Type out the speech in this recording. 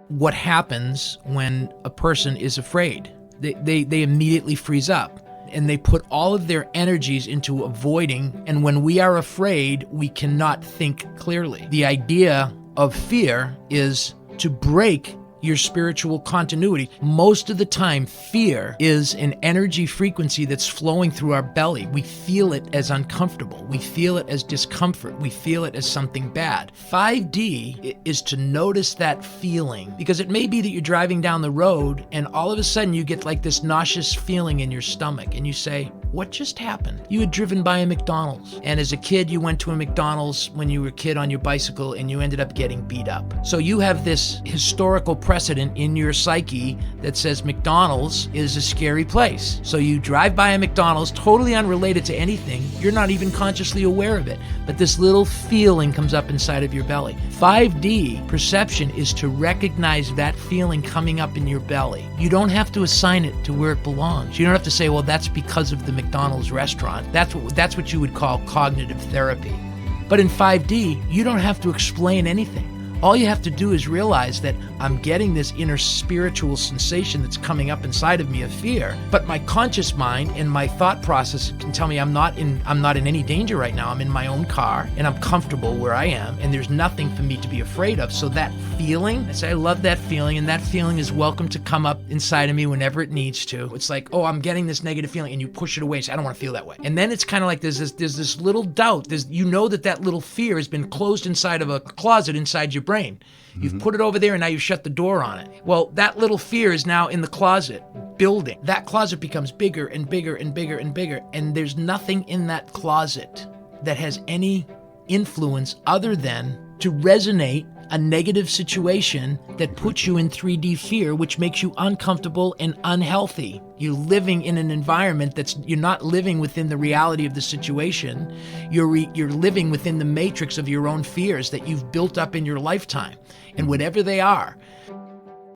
what happens when a person is afraid. They immediately freeze up and they put all of their energies into avoiding. And when we are afraid, we cannot think clearly. The idea of fear is to break your spiritual continuity. Most of the time, fear is an energy frequency that's flowing through our belly. We feel it as uncomfortable. We feel it as discomfort. We feel it as something bad. 5D is to notice that feeling, because it may be that you're driving down the road and all of a sudden you get like this nauseous feeling in your stomach and you say, what just happened? You had driven by a McDonald's, and as a kid you went to a McDonald's when you were a kid on your bicycle and you ended up getting beat up. So you have this historical precedent in your psyche that says McDonald's is a scary place. So you drive by a McDonald's totally unrelated to anything. You're not even consciously aware of it, but this little feeling comes up inside of your belly. 5D perception is to recognize that feeling coming up in your belly. You don't have to assign it to where it belongs. You don't have to say, well, that's because of the McDonald's restaurant. That's what you would call cognitive therapy. But in 5D, you don't have to explain anything. All you have to do is realize that I'm getting this inner spiritual sensation that's coming up inside of me of fear, but my conscious mind and my thought process can tell me I'm not in any danger right now. I'm in my own car and I'm comfortable where I am and there's nothing for me to be afraid of. So that feeling, I say I love that feeling, and that feeling is welcome to come up inside of me whenever it needs to. It's like, oh, I'm getting this negative feeling, and you push it away and say, I don't want to feel that way. And then it's kind of like there's this little doubt. You know that little fear has been closed inside of a closet inside your brain. You've put it over there and now you've shut the door on it. Well, that little fear is now in the closet building. That closet becomes bigger and bigger and bigger and bigger, and there's nothing in that closet that has any influence other than to resonate a negative situation that puts you in 3D fear, which makes you uncomfortable and unhealthy. You're living in an environment you're not living within the reality of the situation. You're living within the matrix of your own fears that you've built up in your lifetime. And whatever they are,